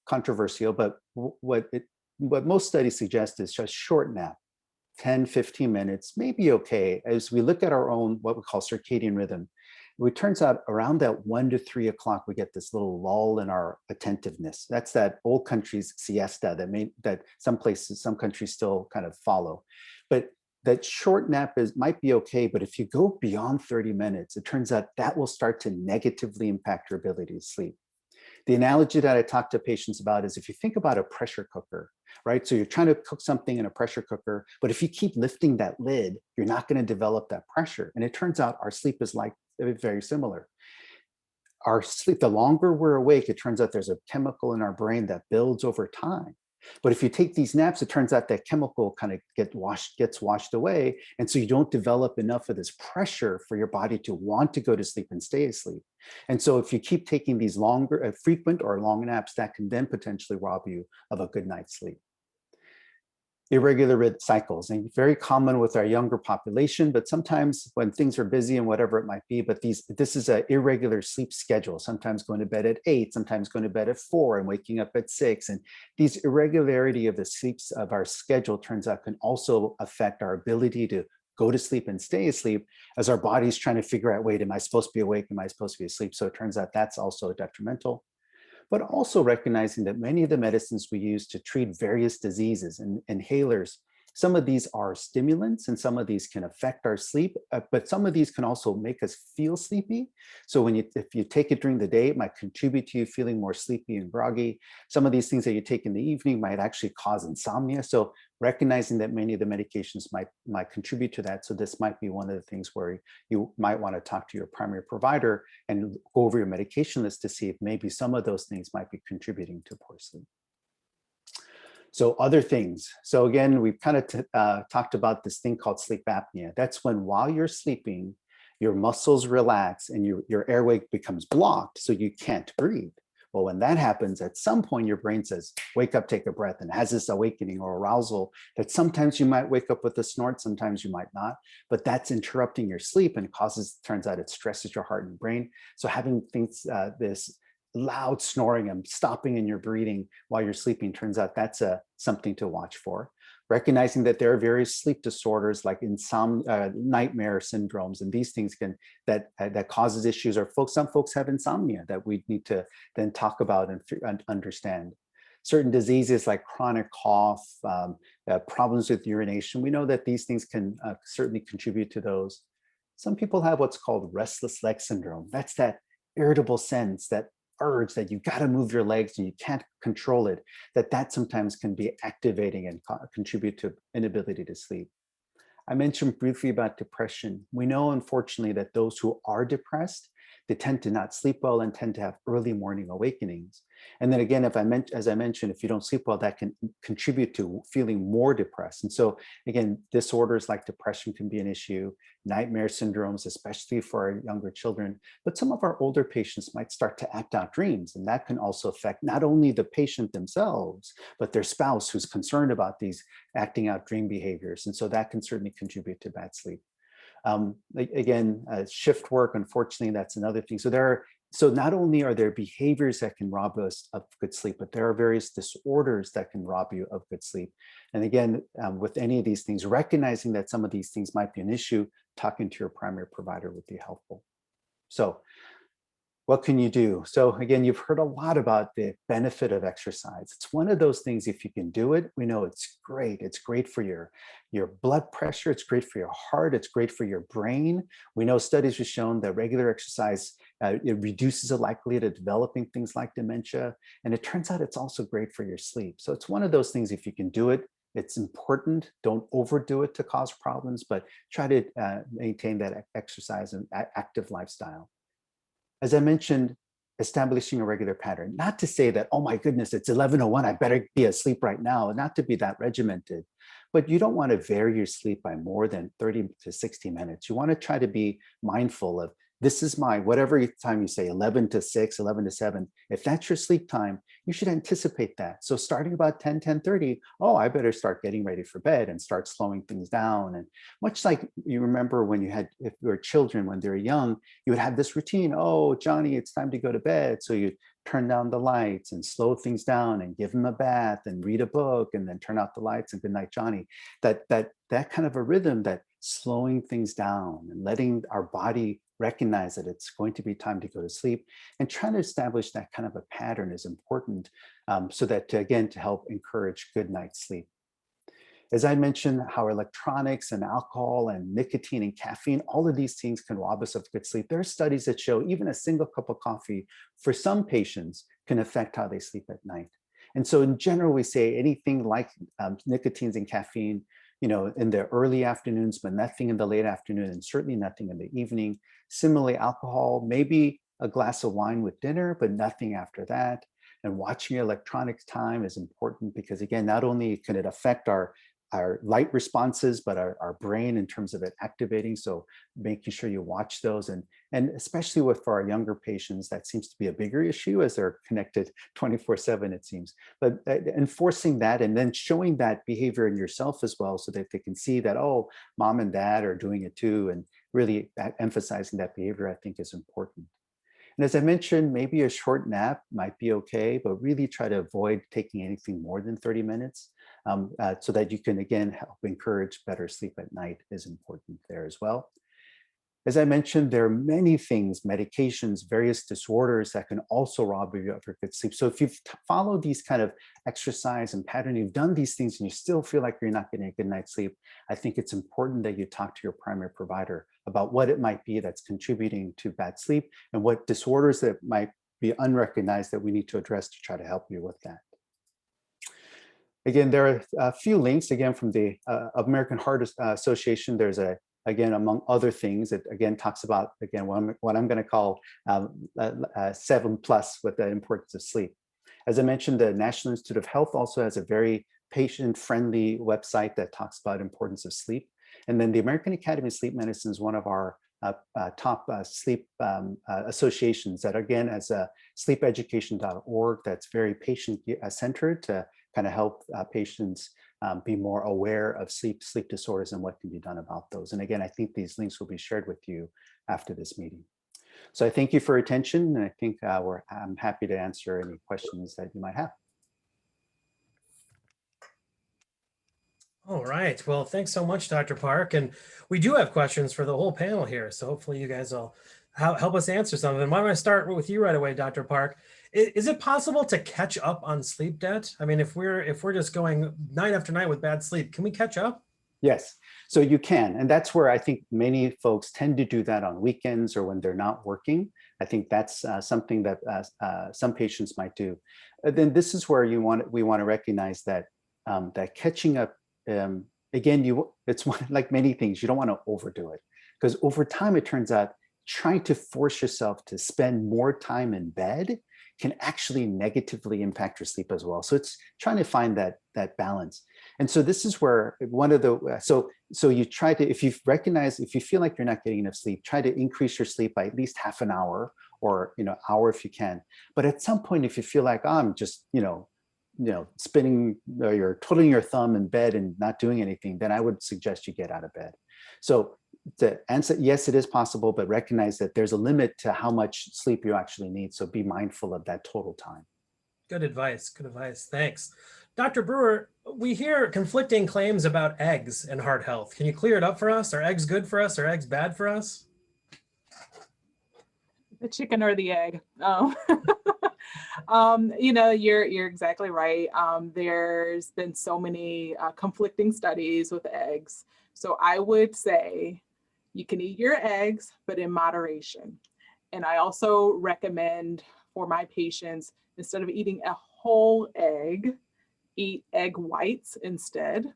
controversial, but what most studies suggest is just short nap, 10, 15 minutes, may be okay. As we look at our own, what we call circadian rhythm, it turns out around that 1 to 3 o'clock, we get this little lull in our attentiveness. That's that old country's siesta that some countries still kind of follow. But that short nap might be okay, but if you go beyond 30 minutes, it turns out that will start to negatively impact your ability to sleep. The analogy that I talk to patients about is if you think about a pressure cooker, right? So you're trying to cook something in a pressure cooker, but if you keep lifting that lid, you're not going to develop that pressure. And it turns out our sleep is very similar. Our sleep, the longer we're awake, it turns out there's a chemical in our brain that builds over time. But if you take these naps, it turns out that chemical kind of gets washed away. And so you don't develop enough of this pressure for your body to want to go to sleep and stay asleep. And so if you keep taking these frequent or long naps, that can then potentially rob you of a good night's sleep. Irregular red cycles, and very common with our younger population, but sometimes when things are busy and whatever it might be, but this is an irregular sleep schedule, sometimes going to bed at 8, sometimes going to bed at 4 and waking up at 6. And these irregularity of the sleeps of our schedule turns out can also affect our ability to go to sleep and stay asleep as our body's trying to figure out, wait, am I supposed to be awake? Am I supposed to be asleep? So it turns out that's also detrimental. But also recognizing that many of the medicines we use to treat various diseases and inhalers, some of these are stimulants and some of these can affect our sleep, but some of these can also make us feel sleepy. So if you take it during the day, it might contribute to you feeling more sleepy and groggy. Some of these things that you take in the evening might actually cause insomnia. So recognizing that many of the medications might contribute to that. So this might be one of the things where you might want to talk to your primary provider and go over your medication list to see if maybe some of those things might be contributing to poor sleep. So other things. So again, we've kind of talked about this thing called sleep apnea. That's when while you're sleeping, your muscles relax and your airway becomes blocked, so you can't breathe. Well, when that happens, at some point, your brain says, wake up, take a breath, and has this awakening or arousal that sometimes you might wake up with a snort, sometimes you might not, but that's interrupting your sleep and turns out it stresses your heart and brain. So having things, this loud snoring and stopping in your breathing while you're sleeping, turns out that's something to watch for. Recognizing that there are various sleep disorders like nightmare syndromes, and these things that causes issues, or some folks have insomnia that we need to then talk about and understand. Certain diseases like chronic cough, problems with urination, we know that these things can certainly contribute to those. Some people have what's called restless leg syndrome. That's that irritable sense, that urge that you got to move your legs and you can't control it, that sometimes can be activating and contribute to inability to sleep. I mentioned briefly about depression. We know, unfortunately, that those who are depressed, they tend to not sleep well and tend to have early morning awakenings. And then again, as I mentioned, if you don't sleep well, that can contribute to feeling more depressed. And so again, disorders like depression can be an issue, nightmare syndromes, especially for our younger children. But some of our older patients might start to act out dreams, and that can also affect not only the patient themselves, but their spouse who's concerned about these acting out dream behaviors. And so that can certainly contribute to bad sleep. Again, shift work, unfortunately, that's another thing. So not only are there behaviors that can rob us of good sleep, but there are various disorders that can rob you of good sleep. And again, with any of these things, recognizing that some of these things might be an issue, talking to your primary provider would be helpful. So what can you do? So again, you've heard a lot about the benefit of exercise. It's one of those things, if you can do it, we know it's great. It's great for your blood pressure. It's great for your heart. It's great for your brain. We know studies have shown that regular exercise, it reduces the likelihood of developing things like dementia. And it turns out it's also great for your sleep. So it's one of those things, if you can do it, it's important. Don't overdo it to cause problems, but try to maintain that exercise and active lifestyle. As I mentioned, establishing a regular pattern, not to say that, oh my goodness, it's 11:01, I better be asleep right now, not to be that regimented, but you don't want to vary your sleep by more than 30 to 60 minutes. You want to try to be mindful of, this is my, whatever time you say, 11 to 6, 11 to 7, if that's your sleep time, you should anticipate that. So starting about 10, 10:30, oh, I better start getting ready for bed and start slowing things down. And much like you remember when if you were children, when they were young, you would have this routine, oh, Johnny, it's time to go to bed. So you turn down the lights and slow things down and give him a bath and read a book and then turn out the lights and good night, Johnny. That kind of a rhythm, that slowing things down and letting our body recognize that it's going to be time to go to sleep, and trying to establish that kind of a pattern is important, so that, again, to help encourage good night's sleep. As I mentioned, how electronics and alcohol and nicotine and caffeine, all of these things can rob us of good sleep. There are studies that show even a single cup of coffee for some patients can affect how they sleep at night. And so in general, we say anything like nicotines and caffeine, in the early afternoons, but nothing in the late afternoon, and certainly nothing in the evening. Similarly, alcohol, maybe a glass of wine with dinner, but nothing after that. And watching your electronics time is important because, again, not only can it affect our light responses, but our brain in terms of it activating. So making sure you watch those, and especially for our younger patients, that seems to be a bigger issue as they're connected 24/7, it seems. But enforcing that and then showing that behavior in yourself as well, so that they can see that, oh, mom and dad are doing it too, and really emphasizing that behavior, I think, is important. And as I mentioned, maybe a short nap might be okay, but really try to avoid taking anything more than 30 minutes, so that you can, again, help encourage better sleep at night is important there as well. As I mentioned, there are many things, medications, various disorders that can also rob you of your good sleep. So if you've followed these kind of exercise and pattern, you've done these things and you still feel like you're not getting a good night's sleep, I think it's important that you talk to your primary provider about what it might be that's contributing to bad sleep and what disorders that might be unrecognized that we need to address to try to help you with that. Again, there are a few links, again, from the American Heart Association. There's again, among other things, it again talks about, again, what I'm going to call 7+ with the importance of sleep. As I mentioned, the National Institute of Health also has a very patient-friendly website that talks about importance of sleep. And then the American Academy of Sleep Medicine is one of our top sleep associations that, again, has sleepeducation.org that's very patient-centered to kind of help patients be more aware of sleep disorders and what can be done about those. And again, I think these links will be shared with you after this meeting. So I thank you for your attention, and I think I'm happy to answer any questions that you might have. All right. Well, thanks so much, Dr. Park. And we do have questions for the whole panel here. So hopefully you guys will help us answer some of them. I'm going to start with you right away, Dr. Park. Is it possible to catch up on sleep debt? I mean, if we're just going night after night with bad sleep, can we catch up? Yes, so you can. And that's where I think many folks tend to do that on weekends or when they're not working. I think that's something that some patients might do. Then this is where we want to recognize that that catching up, again, it's like many things, you don't want to overdo it, because over time, it turns out trying to force yourself to spend more time in bed can actually negatively impact your sleep as well. So it's trying to find that balance. And so this is where one of the, so you try to, if you feel like you're not getting enough sleep, try to increase your sleep by at least half an hour or, hour if you can. But at some point, if you feel like, oh, I'm just, spinning, you're twiddling your thumb in bed and not doing anything, then I would suggest you get out of bed. So to answer, yes, it is possible, but recognize that there's a limit to how much sleep you actually need. So be mindful of that total time. Good advice. Good advice. Thanks. Dr. Brewer, we hear conflicting claims about eggs and heart health. Can you clear it up for us? Are eggs good for us? Are eggs bad for us? The chicken or the egg? You're exactly right. There's been so many conflicting studies with eggs. So I would say you can eat your eggs, but in moderation. And I also recommend for my patients, instead of eating a whole egg, eat egg whites instead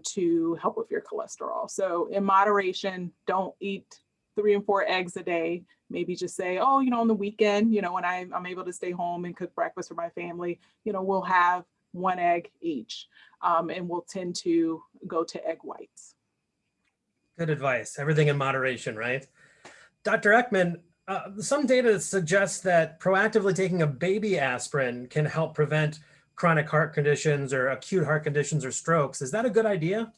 to help with your cholesterol. So in moderation, don't eat 3 and 4 eggs a day. Maybe just say, on the weekend, when I'm able to stay home and cook breakfast for my family, we'll have 1 egg each. And we'll tend to go to egg whites. Good advice. Everything in moderation, right? Dr. Ekman, some data suggests that proactively taking a baby aspirin can help prevent chronic heart conditions or acute heart conditions or strokes. Is that a good idea?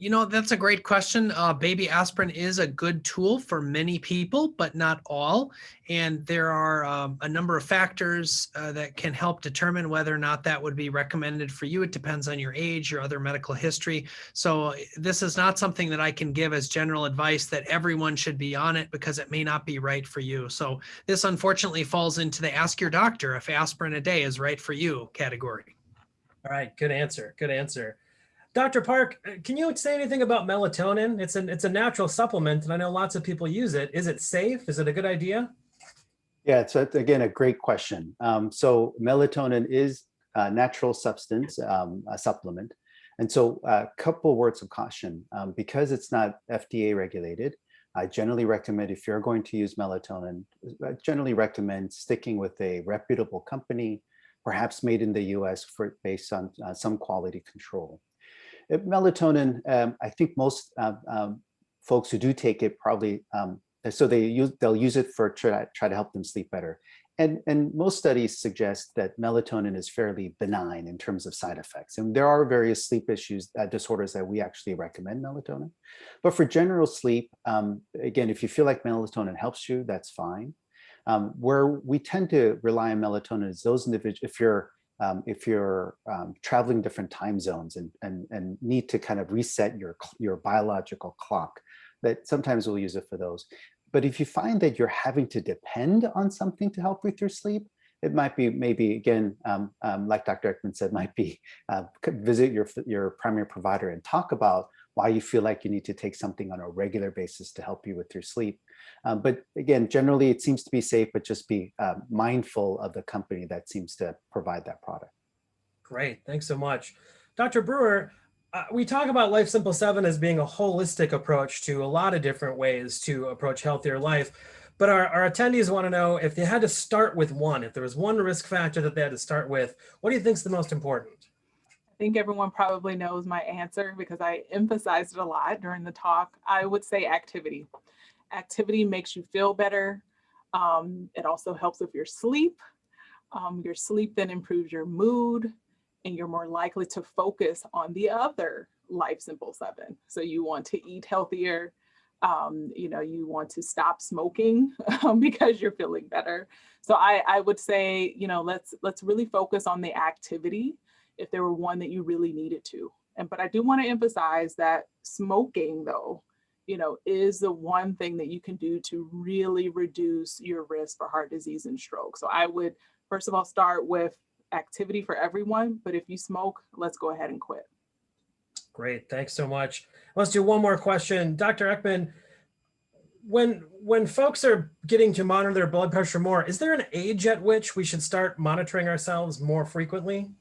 That's a great question. Baby aspirin is a good tool for many people, but not all. And there are a number of factors that can help determine whether or not that would be recommended for you. It depends on your age, your other medical history. So this is not something that I can give as general advice that everyone should be on it, because it may not be right for you. So this unfortunately falls into the ask your doctor if aspirin a day is right for you category. All right, good answer. Good answer. Dr. Park, can you say anything about melatonin? It's a natural supplement, and I know lots of people use it. Is it safe? Is it a good idea? Yeah, it's again a great question. So melatonin is a natural substance, a supplement. And so a couple words of caution, because it's not FDA regulated, I generally recommend, if you're going to use melatonin, I generally recommend sticking with a reputable company, perhaps made in the US based on some quality control. Melatonin, I think most folks who do take it probably, so they'll use it for try to help them sleep better. And most studies suggest that melatonin is fairly benign in terms of side effects. And there are various sleep disorders that we actually recommend melatonin. But for general sleep, again, if you feel like melatonin helps you, that's fine. Where we tend to rely on melatonin is those individuals, if you're traveling different time zones and need to kind of reset your biological clock, that sometimes we'll use it for those. But if you find that you're having to depend on something to help with your sleep, it might be maybe, again, like Dr. Ekman said, might be visit your primary provider and talk about why you feel like you need to take something on a regular basis to help you with your sleep. But again, generally it seems to be safe, but just be mindful of the company that seems to provide that product. Great, thanks so much. Dr. Brewer, we talk about Life Simple 7 as being a holistic approach to a lot of different ways to approach healthier life. But our attendees want to know, if they had to start with one, if there was one risk factor that they had to start with, what do you think is the most important? I think everyone probably knows my answer because I emphasized it a lot during the talk. I would say activity. Activity makes you feel better. It also helps with your sleep. Your sleep then improves your mood, and you're more likely to focus on the other Life Simple 7. So you want to eat healthier, You want to stop smoking because you're feeling better. So I would say, let's really focus on the activity if there were one that you really needed to. But I do want to emphasize that smoking, though, is the one thing that you can do to really reduce your risk for heart disease and stroke. So I would, first of all, start with activity for everyone. But if you smoke, let's go ahead and quit. Great. Thanks so much. Let's do one more question. Dr. Ekman, when folks are getting to monitor their blood pressure more, is there an age at which we should start monitoring ourselves more frequently?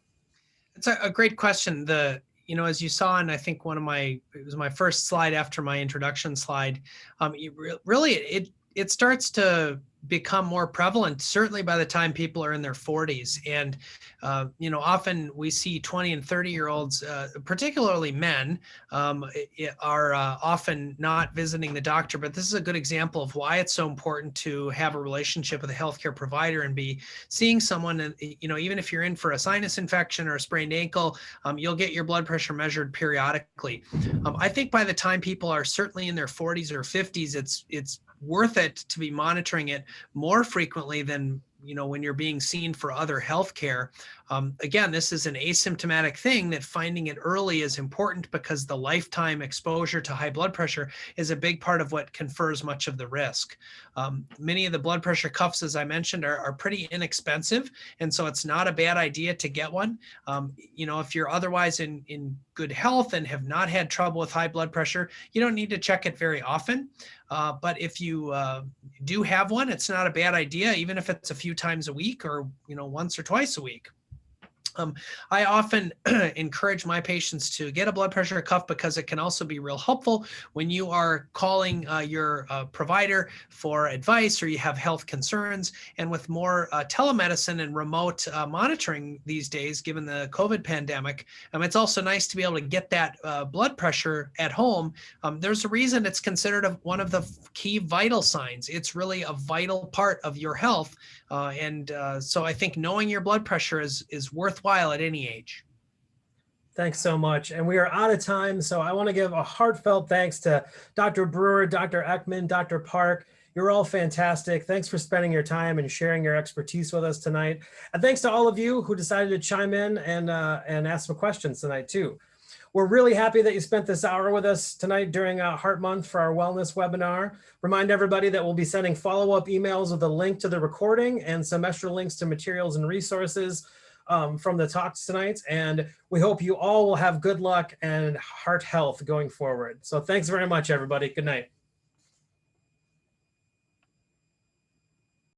It's a great question. As you saw, and I think it was my first slide after my introduction slide, it starts to become more prevalent, certainly by the time people are in their 40s. And, often we see 20 and 30-year-olds, particularly men, are often not visiting the doctor. But this is a good example of why it's so important to have a relationship with a healthcare provider and be seeing someone. And, even if you're in for a sinus infection or a sprained ankle, you'll get your blood pressure measured periodically. I think by the time people are certainly in their 40s or 50s, it's worth it to be monitoring it more frequently than when you're being seen for other health care. Again, this is an asymptomatic thing that finding it early is important because the lifetime exposure to high blood pressure is a big part of what confers much of the risk. Many of the blood pressure cuffs, as I mentioned, are pretty inexpensive. And so it's not a bad idea to get one. If you're otherwise in good health and have not had trouble with high blood pressure, you don't need to check it very often. But if you do have one, it's not a bad idea, even if it's a few times a week or, once or twice a week. I often encourage my patients to get a blood pressure cuff because it can also be real helpful when you are calling your provider for advice or you have health concerns. And with more telemedicine and remote monitoring these days, given the COVID pandemic, it's also nice to be able to get that blood pressure at home. There's a reason it's considered one of the key vital signs. It's really a vital part of your health. So I think knowing your blood pressure is worthwhile at any age. Thanks so much. And we are out of time. So I want to give a heartfelt thanks to Dr. Brewer, Dr. Ekman, Dr. Park. You're all fantastic. Thanks for spending your time and sharing your expertise with us tonight. And thanks to all of you who decided to chime in and ask some questions tonight too. We're really happy that you spent this hour with us tonight during Heart Month for our wellness webinar. Remind everybody that we'll be sending follow-up emails with a link to the recording and some extra links to materials and resources from the talks tonight. And we hope you all will have good luck and heart health going forward. So thanks very much, everybody. Good night.